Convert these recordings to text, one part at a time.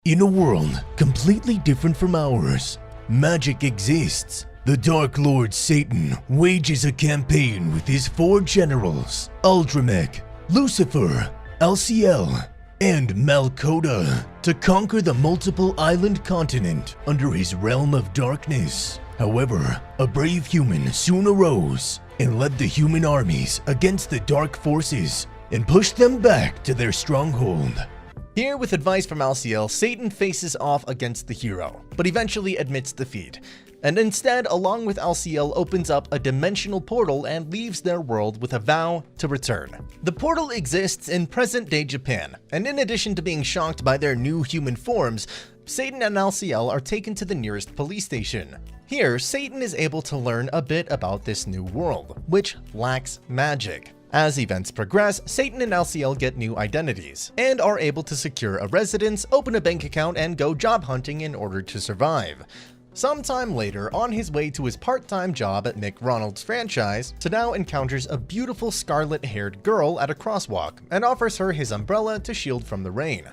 In a world completely different from ours, magic exists. The Dark Lord Satan wages a campaign with his 4 generals, Ultramech, Lucifer, Alciel, and Malkoda, to conquer the multiple island continent under his realm of darkness. However, a brave human soon arose and led the human armies against the dark forces and pushed them back to their stronghold. Here, with advice from Alciel, Satan faces off against the hero, but eventually admits defeat, and instead, along with Alciel, opens up a dimensional portal and leaves their world with a vow to return. The portal exists in present-day Japan, and in addition to being shocked by their new human forms, Satan and Alciel are taken to the nearest police station. Here, Satan is able to learn a bit about this new world, which lacks magic. As events progress, Satan and Alciel get new identities, and are able to secure a residence, open a bank account, and go job hunting in order to survive. Sometime later, on his way to his part-time job at McRonald's franchise, Sadao encounters a beautiful scarlet-haired girl at a crosswalk, and offers her his umbrella to shield from the rain.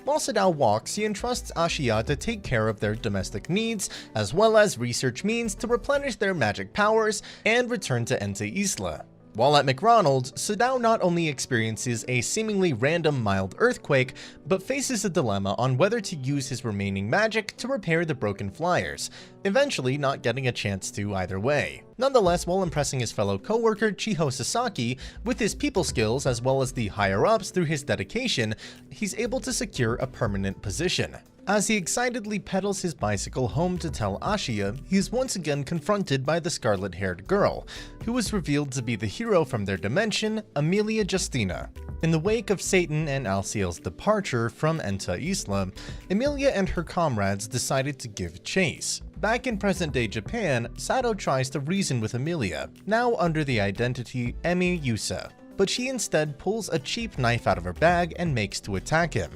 While Sadao walks, he entrusts Ashia to take care of their domestic needs, as well as research means to replenish their magic powers and return to Ente Isla. While at McRonald's, Sadao not only experiences a seemingly random mild earthquake, but faces a dilemma on whether to use his remaining magic to repair the broken flyers, eventually not getting a chance to either way. Nonetheless, while impressing his fellow co-worker Chiho Sasaki with his people skills as well as the higher-ups through his dedication, he's able to secure a permanent position. As he excitedly pedals his bicycle home to tell Ashia, he is once again confronted by the scarlet-haired girl, who is revealed to be the hero from their dimension, Emilia Justina. In the wake of Satan and Alciel's departure from Ente Isla, Emilia and her comrades decided to give chase. Back in present-day Japan, Sato tries to reason with Emilia, now under the identity Emi Yusa, but she instead pulls a cheap knife out of her bag and makes to attack him.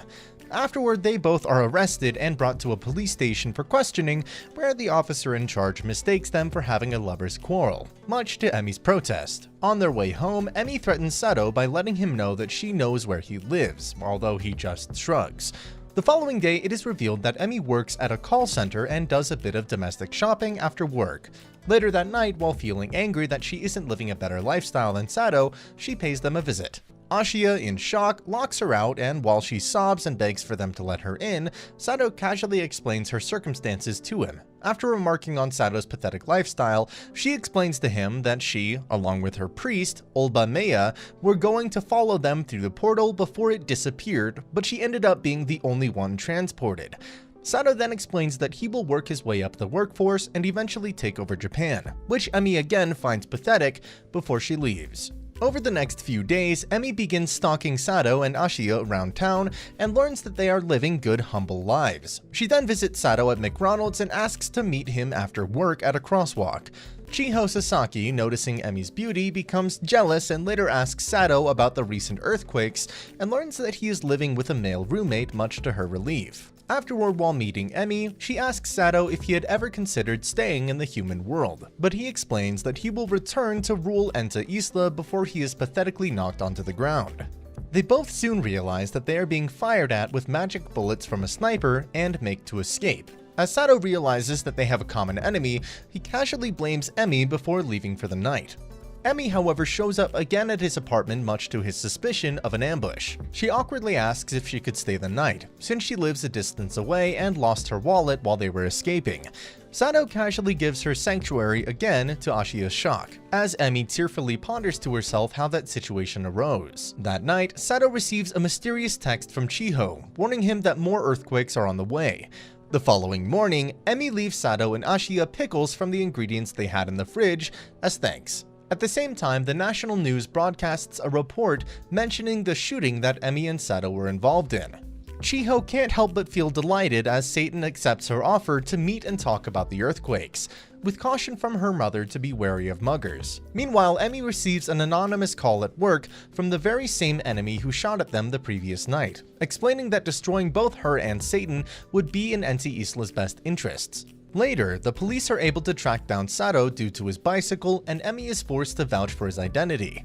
Afterward, they both are arrested and brought to a police station for questioning, where the officer in charge mistakes them for having a lover's quarrel, much to Emi's protest. On their way home, Emi threatens Sato by letting him know that she knows where he lives, although he just shrugs. The following day, it is revealed that Emi works at a call center and does a bit of domestic shopping after work. Later that night, while feeling angry that she isn't living a better lifestyle than Sato, she pays them a visit. Ashia, in shock, locks her out, and while she sobs and begs for them to let her in, Sato casually explains her circumstances to him. After remarking on Sato's pathetic lifestyle, she explains to him that she, along with her priest, Olba Maya, were going to follow them through the portal before it disappeared, but she ended up being the only one transported. Sato then explains that he will work his way up the workforce and eventually take over Japan, which Emi again finds pathetic before she leaves. Over the next few days, Emi begins stalking Sato and Ashia around town and learns that they are living good, humble lives. She then visits Sato at McRonald's and asks to meet him after work at a crosswalk. Chiho Sasaki, noticing Emi's beauty, becomes jealous and later asks Sato about the recent earthquakes and learns that he is living with a male roommate, much to her relief. Afterward, while meeting Emi, she asks Sato if he had ever considered staying in the human world, but he explains that he will return to rule Ente Isla before he is pathetically knocked onto the ground. They both soon realize that they are being fired at with magic bullets from a sniper and make to escape. As Sato realizes that they have a common enemy, he casually blames Emi before leaving for the night. Emi, however, shows up again at his apartment, much to his suspicion of an ambush. She awkwardly asks if she could stay the night, since she lives a distance away and lost her wallet while they were escaping. Sato casually gives her sanctuary again, to Ashia's shock, as Emi tearfully ponders to herself how that situation arose. That night, Sato receives a mysterious text from Chiho, warning him that more earthquakes are on the way. The following morning, Emi leaves Sato and Ashia pickles from the ingredients they had in the fridge as thanks. At the same time, the national news broadcasts a report mentioning the shooting that Emi and Sato were involved in. Chiho can't help but feel delighted as Satan accepts her offer to meet and talk about the earthquakes, with caution from her mother to be wary of muggers. Meanwhile, Emi receives an anonymous call at work from the very same enemy who shot at them the previous night, explaining that destroying both her and Satan would be in Ente Isla's best interests. Later, the police are able to track down Sato due to his bicycle, and Emi is forced to vouch for his identity.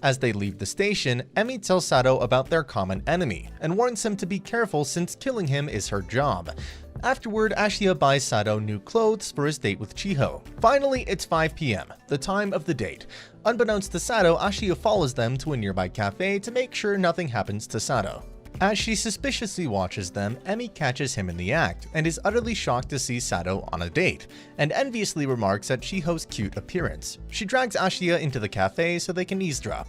As they leave the station, Emi tells Sato about their common enemy and warns him to be careful since killing him is her job. Afterward, Ashiya buys Sato new clothes for his date with Chiho. Finally, it's 5 p.m., the time of the date. Unbeknownst to Sato, Ashiya follows them to a nearby cafe to make sure nothing happens to Sato. As she suspiciously watches them, Emi catches him in the act and is utterly shocked to see Sato on a date, and enviously remarks at Chiho's cute appearance. She drags Ashiya into the cafe so they can eavesdrop.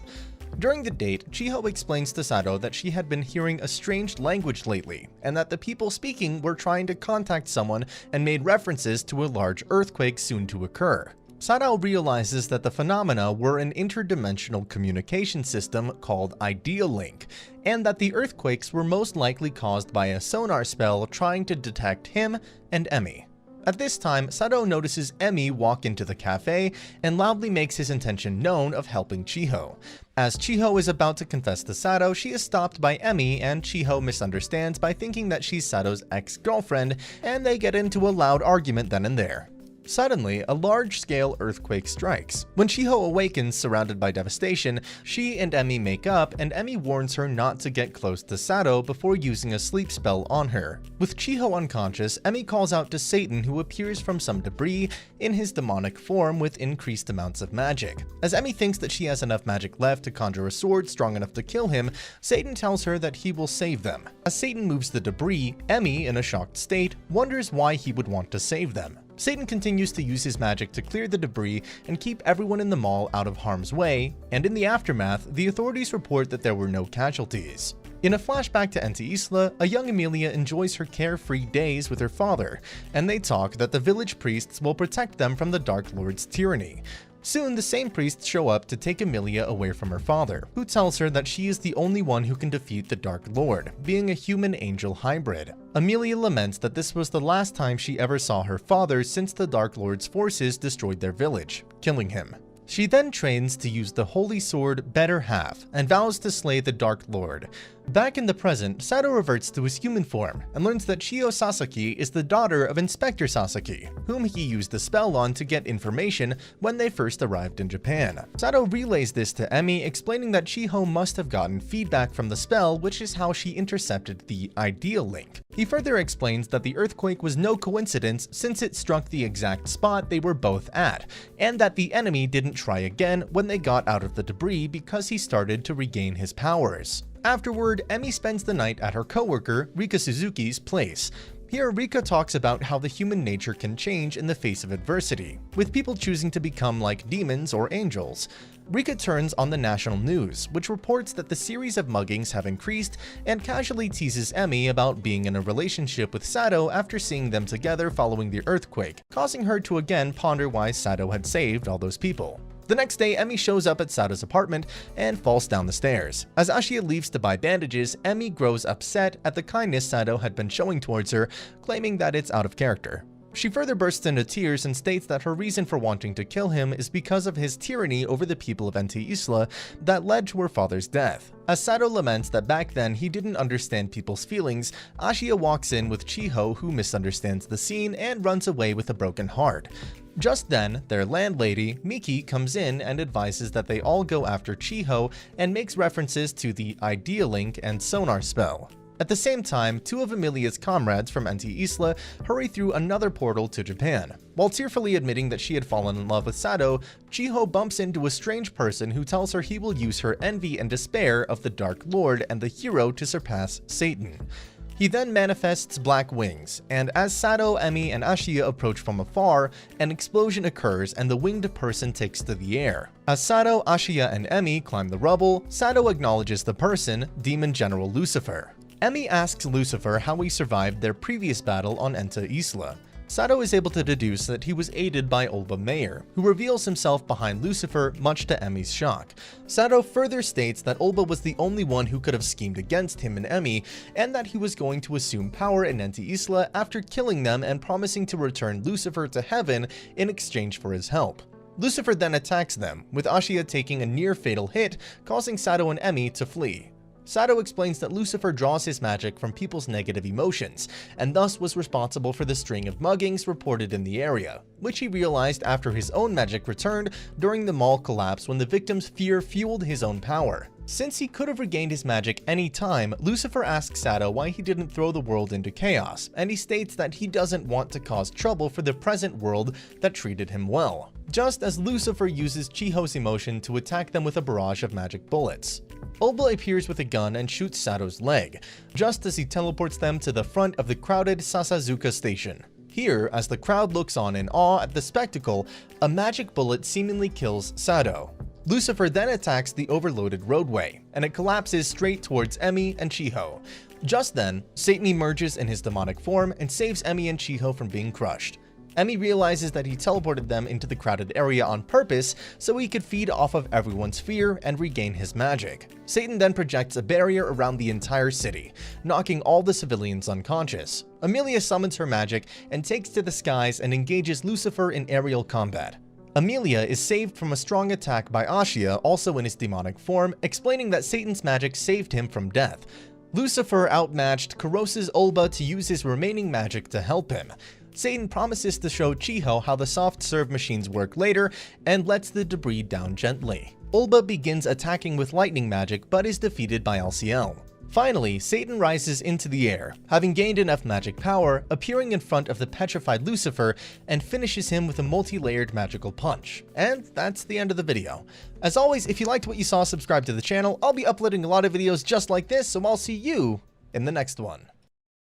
During the date, Chiho explains to Sato that she had been hearing a strange language lately, and that the people speaking were trying to contact someone and made references to a large earthquake soon to occur. Sato realizes that the phenomena were an interdimensional communication system called Idea Link, and that the earthquakes were most likely caused by a sonar spell trying to detect him and Emi. At this time, Sato notices Emi walk into the cafe and loudly makes his intention known of helping Chiho. As Chiho is about to confess to Sato, she is stopped by Emi, and Chiho misunderstands by thinking that she's Sato's ex-girlfriend, and they get into a loud argument then and there. Suddenly, a large-scale earthquake strikes. When Chiho awakens surrounded by devastation, she and Emi make up, and Emi warns her not to get close to Sato before using a sleep spell on her. With Chiho unconscious, Emi calls out to Satan, who appears from some debris in his demonic form with increased amounts of magic. As Emi thinks that she has enough magic left to conjure a sword strong enough to kill him, Satan tells her that he will save them. As Satan moves the debris, Emi, in a shocked state, wonders why he would want to save them. Satan continues to use his magic to clear the debris and keep everyone in the mall out of harm's way, and in the aftermath, the authorities report that there were no casualties. In a flashback to Ente Isla, a young Emilia enjoys her carefree days with her father, and they talk that the village priests will protect them from the Dark Lord's tyranny. Soon, the same priests show up to take Emilia away from her father, who tells her that she is the only one who can defeat the Dark Lord, being a human-angel hybrid. Emilia laments that this was the last time she ever saw her father since the Dark Lord's forces destroyed their village, killing him. She then trains to use the holy sword Better Half and vows to slay the Dark Lord. Back in the present, Sato reverts to his human form and learns that Chiyo Sasaki is the daughter of Inspector Sasaki, whom he used the spell on to get information when they first arrived in Japan. Sato relays this to Emi, explaining that Chiho must have gotten feedback from the spell, which is how she intercepted the Idea Link. He further explains that the earthquake was no coincidence since it struck the exact spot they were both at, and that the enemy didn't try again when they got out of the debris because he started to regain his powers. Afterward, Emi spends the night at her coworker, Rika Suzuki's place. Here, Rika talks about how the human nature can change in the face of adversity, with people choosing to become like demons or angels. Rika turns on the national news, which reports that the series of muggings have increased, and casually teases Emi about being in a relationship with Sato after seeing them together following the earthquake, causing her to again ponder why Sato had saved all those people. The next day, Emi shows up at Sato's apartment and falls down the stairs. As Ashiya leaves to buy bandages, Emi grows upset at the kindness Sato had been showing towards her, claiming that it's out of character. She further bursts into tears and states that her reason for wanting to kill him is because of his tyranny over the people of Ente Isla that led to her father's death. As Sato laments that back then he didn't understand people's feelings, Ashiya walks in with Chiho, who misunderstands the scene and runs away with a broken heart. Just then, their landlady, Miki, comes in and advises that they all go after Chiho and makes references to the Idea Link and sonar spell. At the same time, two of Emilia's comrades from Ente Isla hurry through another portal to Japan. While tearfully admitting that she had fallen in love with Sato, Chiho bumps into a strange person who tells her he will use her envy and despair of the Dark Lord and the hero to surpass Satan. He then manifests black wings, and as Sato, Emi, and Ashiya approach from afar, an explosion occurs and the winged person takes to the air. As Sato, Ashiya, and Emi climb the rubble, Sato acknowledges the person, Demon General Lucifer. Emi asks Lucifer how he survived their previous battle on Ente Isla. Sato is able to deduce that he was aided by Olba Mayer, who reveals himself behind Lucifer, much to Emi's shock. Sato further states that Olba was the only one who could have schemed against him and Emi, and that he was going to assume power in Ente Isla after killing them and promising to return Lucifer to heaven in exchange for his help. Lucifer then attacks them, with Ashiya taking a near-fatal hit, causing Sato and Emi to flee. Sato explains that Lucifer draws his magic from people's negative emotions, and thus was responsible for the string of muggings reported in the area, which he realized after his own magic returned during the mall collapse when the victim's fear fueled his own power. Since he could have regained his magic any time, Lucifer asks Sato why he didn't throw the world into chaos, and he states that he doesn't want to cause trouble for the present world that treated him well. Just as Lucifer uses Chiho's emotion to attack them with a barrage of magic bullets. Ulba appears with a gun and shoots Sato's leg, just as he teleports them to the front of the crowded Sasazuka station. Here, as the crowd looks on in awe at the spectacle, a magic bullet seemingly kills Sato. Lucifer then attacks the overloaded roadway, and it collapses straight towards Emi and Chiho. Just then, Satan emerges in his demonic form and saves Emi and Chiho from being crushed. Emi realizes that he teleported them into the crowded area on purpose so he could feed off of everyone's fear and regain his magic. Satan then projects a barrier around the entire city, knocking all the civilians unconscious. Emilia summons her magic and takes to the skies and engages Lucifer in aerial combat. Emilia is saved from a strong attack by Ashia, also in his demonic form, explaining that Satan's magic saved him from death. Lucifer, outmatched, coerces Ulba to use his remaining magic to help him. Satan promises to show Chiho how the soft serve machines work later and lets the debris down gently. Ulba begins attacking with lightning magic but is defeated by LCL. Finally, Satan rises into the air, having gained enough magic power, appearing in front of the petrified Lucifer and finishes him with a multi-layered magical punch. And that's the end of the video. As always, if you liked what you saw, subscribe to the channel. I'll be uploading a lot of videos just like this, so I'll see you in the next one.